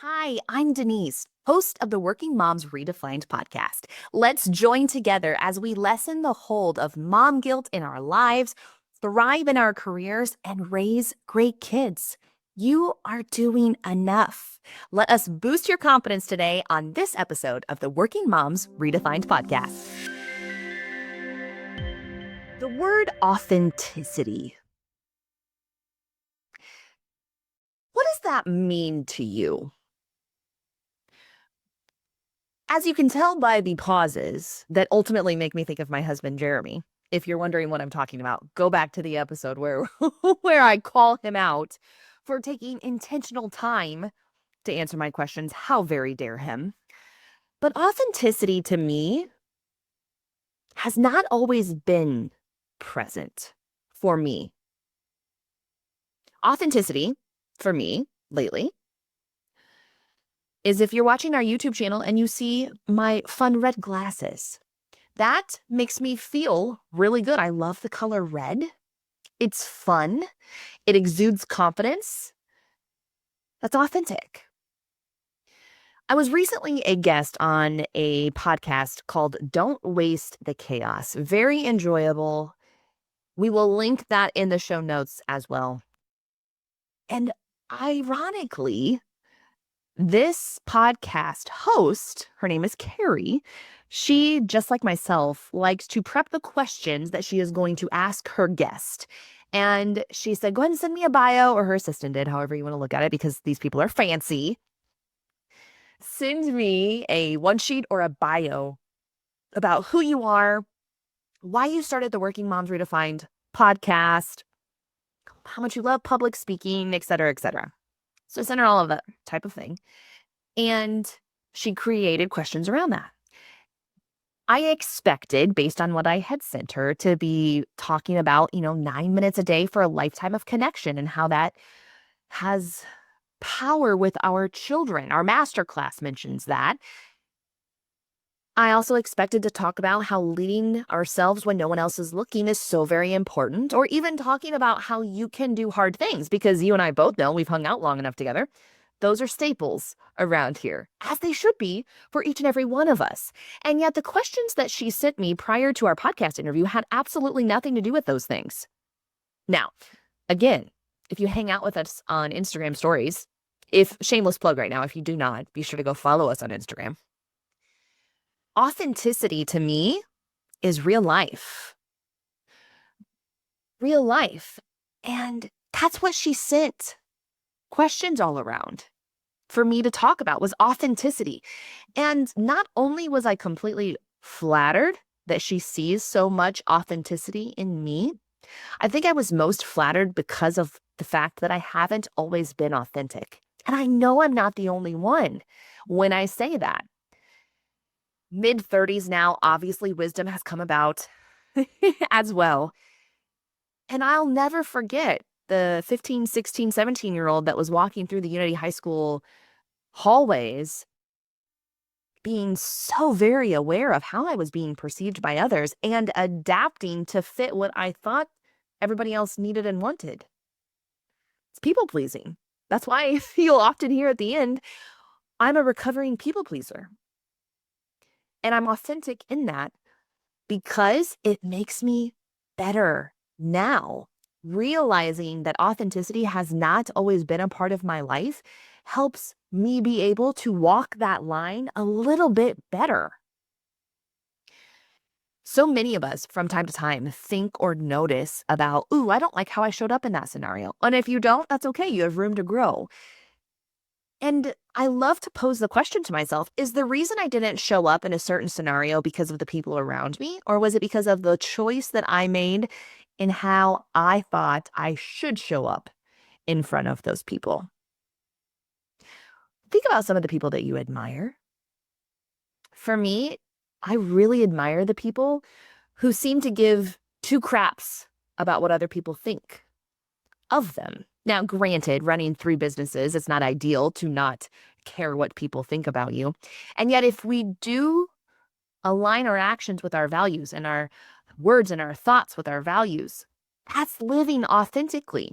Hi, I'm Denise, host of the Working Moms Redefined podcast. Let's join together as we lessen the hold of mom guilt in our lives, thrive in our careers, and raise great kids. You are doing enough. Let us boost your confidence today on this episode of the Working Moms Redefined podcast. The word authenticity. What does that mean to you? As you can tell by the pauses that ultimately make me think of my husband, Jeremy, if you're wondering what I'm talking about, go back to the episode where, where I call him out for taking intentional time to answer my questions. How very dare him. But authenticity to me has not always been present for me. Authenticity for me lately is if you're watching our YouTube channel and you see my fun red glasses. That makes me feel really good. I love the color red. It's fun. It exudes confidence. That's authentic. I was recently a guest on a podcast called Don't Waste the Chaos. Very enjoyable. We will link that in the show notes as well. And ironically, this podcast host, her name is Carrie, she, just like myself, likes to prep the questions that she is going to ask her guest. And she said, go ahead and send me a bio, or her assistant did, however you want to look at it, because these people are fancy. Send me a one sheet or a bio about who you are, why you started the Working Moms Redefined podcast, how much you love public speaking, et cetera, et cetera. So I sent her all of that type of thing. And she created questions around that. I expected, based on what I had sent her, to be talking about, 9 minutes a day for a lifetime of connection and how that has power with our children. Our masterclass mentions that. I also expected to talk about how leading ourselves when no one else is looking is so very important, or even talking about how you can do hard things, because you and I both know we've hung out long enough together. Those are staples around here, as they should be for each and every one of us. And yet the questions that she sent me prior to our podcast interview had absolutely nothing to do with those things. Now, again, if you hang out with us on Instagram stories, if shameless plug right now, if you do not, be sure to go follow us on Instagram. Authenticity to me is real life. Real life. And that's what she sent questions all around for me to talk about, was authenticity. And not only was I completely flattered that she sees so much authenticity in me, I think I was most flattered because of the fact that I haven't always been authentic. And I know I'm not the only one when I say that. Mid-30s now, obviously wisdom has come about as well. And I'll never forget the 15, 16, 17-year-old that was walking through the Unity High School hallways being so very aware of how I was being perceived by others and adapting to fit what I thought everybody else needed and wanted. It's people pleasing. That's why you'll often hear at the end, I'm a recovering people pleaser. And I'm authentic in that because it makes me better now. Realizing that authenticity has not always been a part of my life helps me be able to walk that line a little bit better. So many of us from time to time think or notice about, ooh, I don't like how I showed up in that scenario. And if you don't, that's okay. You have room to grow. And I love to pose the question to myself, is the reason I didn't show up in a certain scenario because of the people around me? Or was it because of the choice that I made in how I thought I should show up in front of those people? Think about some of the people that you admire. For me, I really admire the people who seem to give two craps about what other people think of them. Now, granted, running 3 businesses, it's not ideal to not care what people think about you. And yet, if we do align our actions with our values and our words and our thoughts with our values, that's living authentically.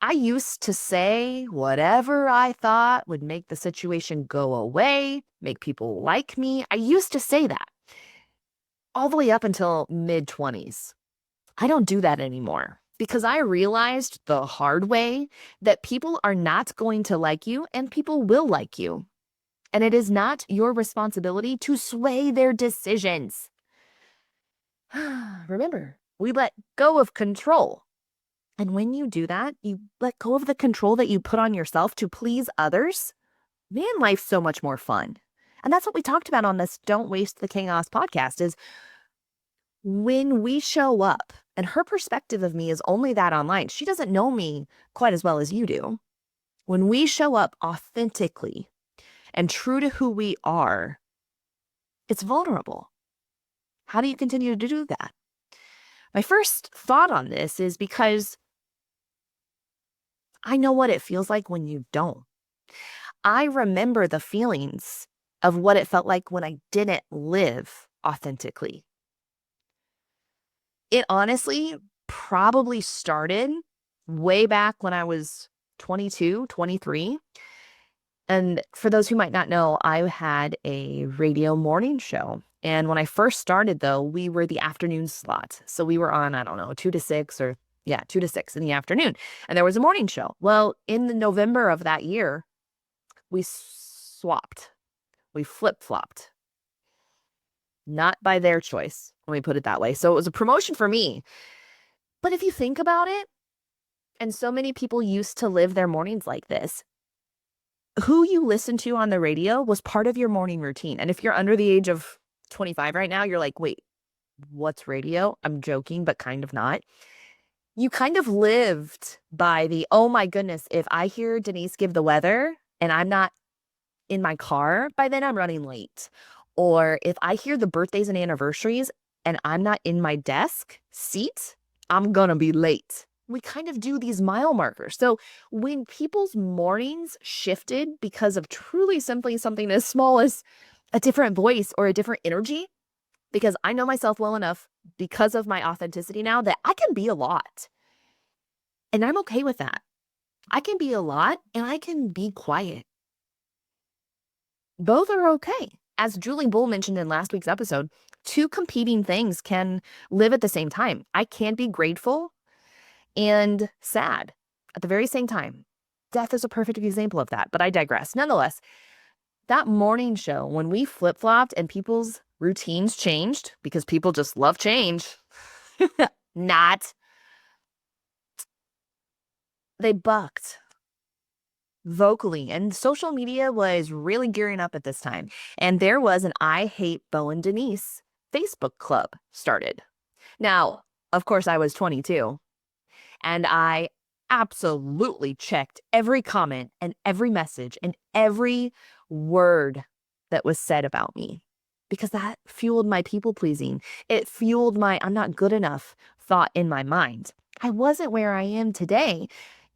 I used to say whatever I thought would make the situation go away, make people like me. I used to say that all the way up until mid-20s. I don't do that anymore because I realized the hard way that people are not going to like you and people will like you. And it is not your responsibility to sway their decisions. Remember, we let go of control. And when you do that, you let go of the control that you put on yourself to please others. Man, life's so much more fun. And that's what we talked about on this Don't Waste the Chaos podcast is when we show up, and her perspective of me is only that online. She doesn't know me quite as well as you do. When we show up authentically and true to who we are, it's vulnerable. How do you continue to do that? My first thought on this is because I know what it feels like when you don't. I remember the feelings of what it felt like when I didn't live authentically. It honestly probably started way back when I was 22, 23. And for those who might not know, I had a radio morning show. And when I first started, though, we were the afternoon slot. So we were on, I don't know, 2 to 6 or, yeah, 2 to 6 in the afternoon. And there was a morning show. Well, in the November of that year, we swapped. We flip-flopped. Not by their choice, let me put it that way. So it was a promotion for me. But if you think about it, and so many people used to live their mornings like this, who you listen to on the radio was part of your morning routine. And if you're under the age of 25 right now, you're like, wait, what's radio? I'm joking, but kind of not. You kind of lived by the, oh my goodness, if I hear Denise give the weather and I'm not in my car, by then I'm running late. Or if I hear the birthdays and anniversaries and I'm not in my desk seat, I'm gonna be late. We kind of do these mile markers. So when people's mornings shifted because of truly simply something as small as a different voice or a different energy, because I know myself well enough because of my authenticity now that I can be a lot. And I'm okay with that. I can be a lot and I can be quiet. Both are okay. As Julie Bull mentioned in last week's episode, two competing things can live at the same time. I can be grateful and sad at the very same time. Death is a perfect example of that, but I digress. Nonetheless, that morning show, when we flip-flopped and people's routines changed, because people just love change, not, they bucked vocally. And social media was really gearing up at this time. And there was an I Hate Bo and Denise Facebook club started. Now, of course, I was 22. And I absolutely checked every comment and every message and every word that was said about me because that fueled my people pleasing. It fueled my I'm not good enough thought in my mind. I wasn't where I am today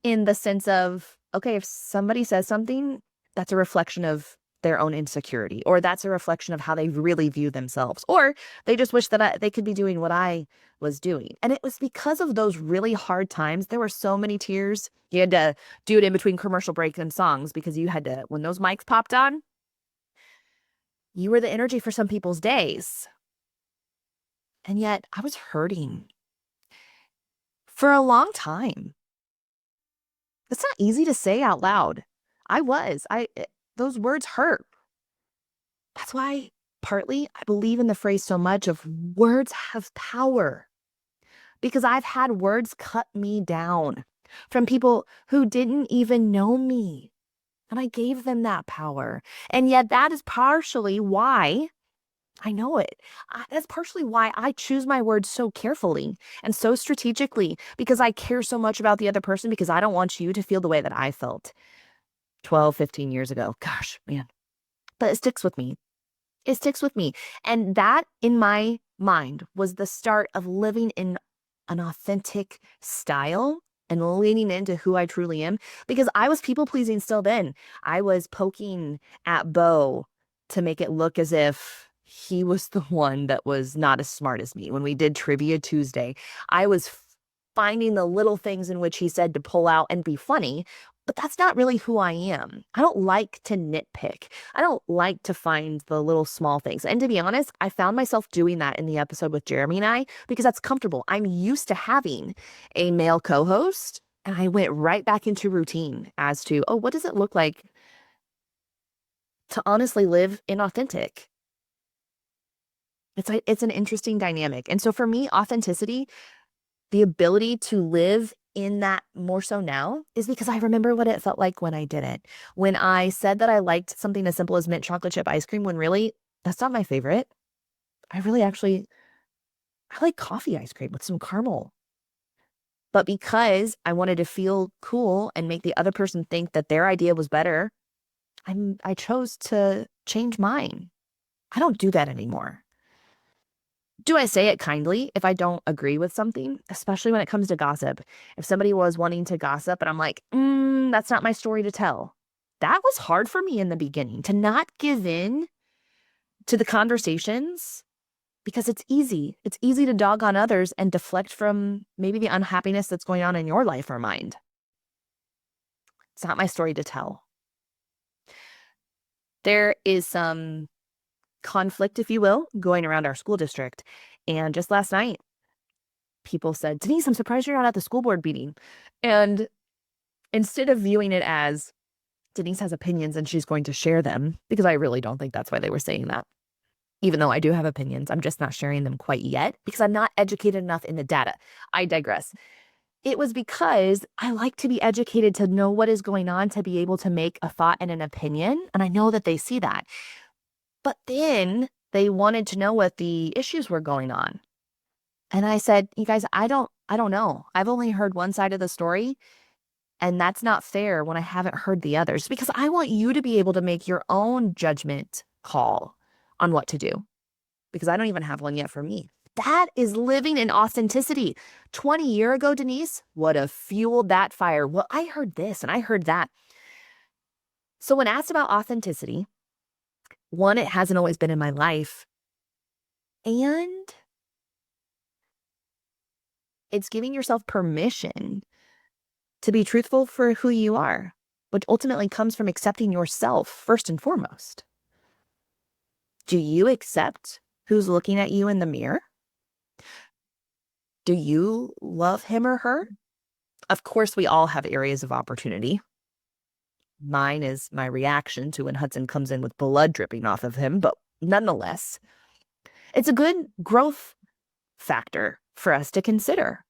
in the sense of, okay, if somebody says something, that's a reflection of their own insecurity, or that's a reflection of how they really view themselves, or they just wish that they could be doing what I was doing. And it was because of those really hard times. There were so many tears. You had to do it in between commercial breaks and songs because you had to, when those mics popped on, you were the energy for some people's days. And yet I was hurting for a long time. That's not easy to say out loud. Those words hurt. That's why partly I believe in the phrase so much of words have power. Because I've had words cut me down from people who didn't even know me. And I gave them that power. And yet that is partially why I know it. That's partially why I choose my words so carefully and so strategically because I care so much about the other person because I don't want you to feel the way that I felt 12, 15 years ago. Gosh, man. But it sticks with me. It sticks with me. And that in my mind was the start of living in an authentic style and leaning into who I truly am because I was people pleasing still then. I was poking at Bo to make it look as if he was the one that was not as smart as me. When we did Trivia Tuesday, I was finding the little things in which he said to pull out and be funny, but that's not really who I am. I don't like to nitpick. I don't like to find the little small things. And to be honest, I found myself doing that in the episode with Jeremy and I because that's comfortable. I'm used to having a male co-host, and I went right back into routine as to, oh, what does it look like to honestly live inauthentic? It's an interesting dynamic. And so for me, authenticity, the ability to live in that more so now, is because I remember what it felt like when I did it. When I said that I liked something as simple as mint chocolate chip ice cream, when really that's not my favorite. I like coffee ice cream with some caramel. But because I wanted to feel cool and make the other person think that their idea was better, I chose to change mine. I don't do that anymore. Do I say it kindly if I don't agree with something, especially when it comes to gossip? If somebody was wanting to gossip and I'm like, that's not my story to tell. That was hard for me in the beginning to not give in to the conversations because it's easy. It's easy to dog on others and deflect from maybe the unhappiness that's going on in your life or mind. It's not my story to tell. There is some conflict, if you will, going around our school district. And just last night, people said, Denise, I'm surprised you're not at the school board meeting. And instead of viewing it as Denise has opinions and she's going to share them, because I really don't think that's why they were saying that. Even though I do have opinions, I'm just not sharing them quite yet because I'm not educated enough in the data. I digress. It was because I like to be educated to know what is going on, to be able to make a thought and an opinion. And I know that they see that. But then they wanted to know what the issues were going on. And I said, you guys, I don't know. I've only heard one side of the story, and that's not fair when I haven't heard the others, because I want you to be able to make your own judgment call on what to do, because I don't even have one yet for me. That is living in authenticity. 20 years ago, Denise, would have fueled that fire. Well, I heard this and I heard that. So when asked about authenticity, one, it hasn't always been in my life. And it's giving yourself permission to be truthful for who you are, which ultimately comes from accepting yourself first and foremost. Do you accept who's looking at you in the mirror? Do you love him or her? Of course, we all have areas of opportunity. Mine is my reaction to when Hudson comes in with blood dripping off of him, but nonetheless, it's a good growth factor for us to consider.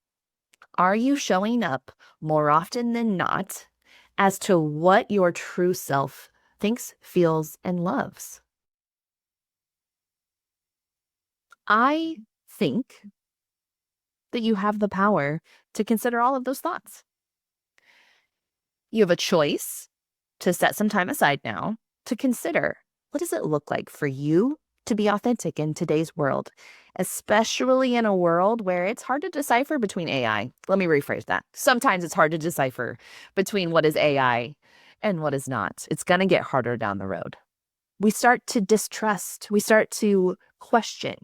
Are you showing up more often than not as to what your true self thinks, feels, and loves? I think that you have the power to consider all of those thoughts. You have a choice to set some time aside now to consider, what does it look like for you to be authentic in today's world, especially in a world where it's hard to decipher between AI. Let me rephrase that. Sometimes it's hard to decipher between what is AI and what is not. It's going to get harder down the road. We start to distrust. We start to question.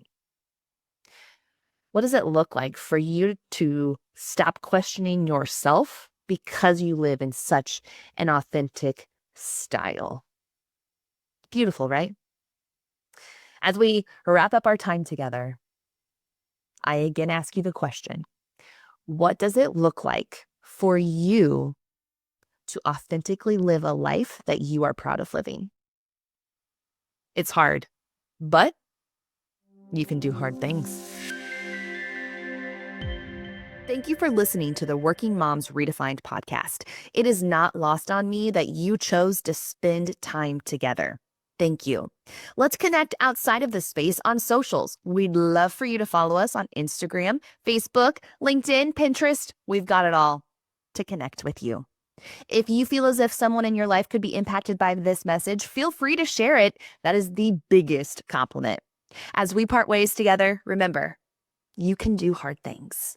What does it look like for you to stop questioning yourself because you live in such an authentic style? Beautiful, right? As we wrap up our time together, I again ask you the question, what does it look like for you to authentically live a life that you are proud of living? It's hard, but you can do hard things. Thank you for listening to the Working Moms Redefined podcast. It is not lost on me that you chose to spend time together. Thank you. Let's connect outside of this space on socials. We'd love for you to follow us on Instagram, Facebook, LinkedIn, Pinterest. We've got it all to connect with you. If you feel as if someone in your life could be impacted by this message, feel free to share it. That is the biggest compliment. As we part ways together, remember, you can do hard things.